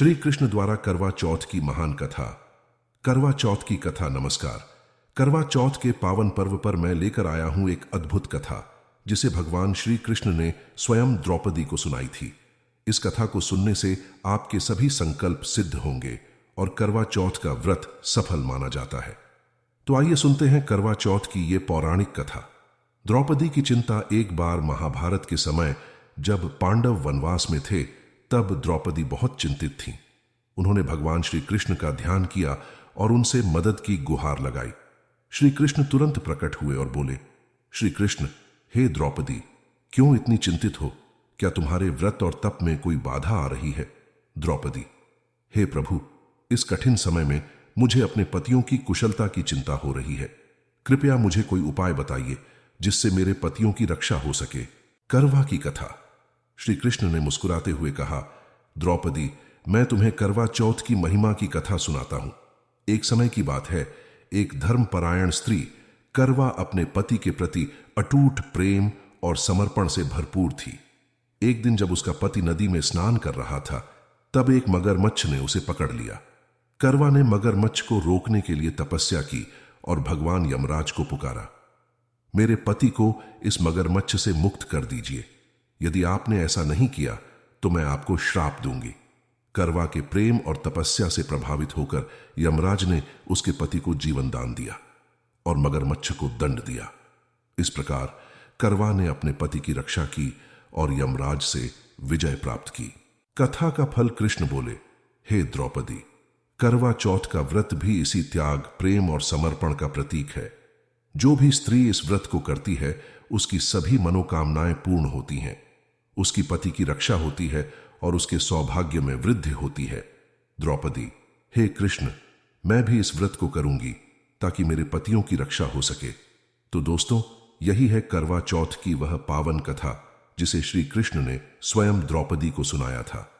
श्री कृष्ण द्वारा करवा चौथ की महान कथा। करवा चौथ की कथा। नमस्कार। करवा चौथ के पावन पर्व पर मैं लेकर आया हूं एक अद्भुत कथा जिसे भगवान श्री कृष्ण ने स्वयं द्रौपदी को सुनाई थी। इस कथा को सुनने से आपके सभी संकल्प सिद्ध होंगे और करवा चौथ का व्रत सफल माना जाता है। तो आइए सुनते हैं करवा चौथ की ये पौराणिक कथा। द्रौपदी की चिंता। एक बार महाभारत के समय जब पांडव वनवास में थे तब द्रौपदी बहुत चिंतित थीं। उन्होंने भगवान श्री कृष्ण का ध्यान किया और उनसे मदद की गुहार लगाई। श्री कृष्ण तुरंत प्रकट हुए और बोले, श्री कृष्ण, हे द्रौपदी, क्यों इतनी चिंतित हो? क्या तुम्हारे व्रत और तप में कोई बाधा आ रही है? द्रौपदी, हे प्रभु, इस कठिन समय में मुझे अपने पतियों की कुशलता की चिंता हो रही है। कृपया मुझे कोई उपाय बताइए जिससे मेरे पतियों की रक्षा हो सके। करवा की कथा। श्री कृष्ण ने मुस्कुराते हुए कहा, द्रौपदी, मैं तुम्हें करवा चौथ की महिमा की कथा सुनाता हूं। एक समय की बात है, एक धर्मपरायण स्त्री करवा अपने पति के प्रति अटूट प्रेम और समर्पण से भरपूर थी। एक दिन जब उसका पति नदी में स्नान कर रहा था तब एक मगरमच्छ ने उसे पकड़ लिया। करवा ने मगरमच्छ को रोकने के लिए तपस्या की और भगवान यमराज को पुकारा, मेरे पति को इस मगरमच्छ से मुक्त कर दीजिए। यदि आपने ऐसा नहीं किया तो मैं आपको श्राप दूंगी। करवा के प्रेम और तपस्या से प्रभावित होकर यमराज ने उसके पति को जीवन दान दिया और मगरमच्छ को दंड दिया। इस प्रकार करवा ने अपने पति की रक्षा की और यमराज से विजय प्राप्त की। कथा का फल। कृष्ण बोले, हे द्रौपदी, करवा चौथ का व्रत भी इसी त्याग, प्रेम और समर्पण का प्रतीक है। जो भी स्त्री इस व्रत को करती है उसकी सभी मनोकामनाएं पूर्ण होती हैं। उसकी पति की रक्षा होती है और उसके सौभाग्य में वृद्धि होती है। द्रौपदी, हे कृष्ण, मैं भी इस व्रत को करूंगी ताकि मेरे पतियों की रक्षा हो सके। तो दोस्तों, यही है करवा चौथ की वह पावन कथा जिसे श्री कृष्ण ने स्वयं द्रौपदी को सुनाया था।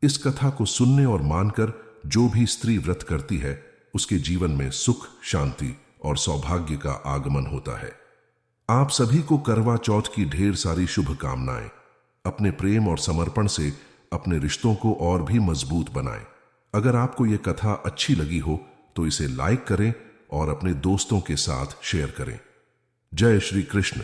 इस कथा को सुनने और मानकर जो भी स्त्री व्रत करती है उसके जीवन में सुख, शांति और सौभाग्य का आगमन होता है। आप सभी को करवा चौथ की ढेर सारी शुभकामनाएं। अपने प्रेम और समर्पण से अपने रिश्तों को और भी मजबूत बनाएं। अगर आपको यह कथा अच्छी लगी हो तो इसे लाइक करें और अपने दोस्तों के साथ शेयर करें। जय श्री कृष्ण।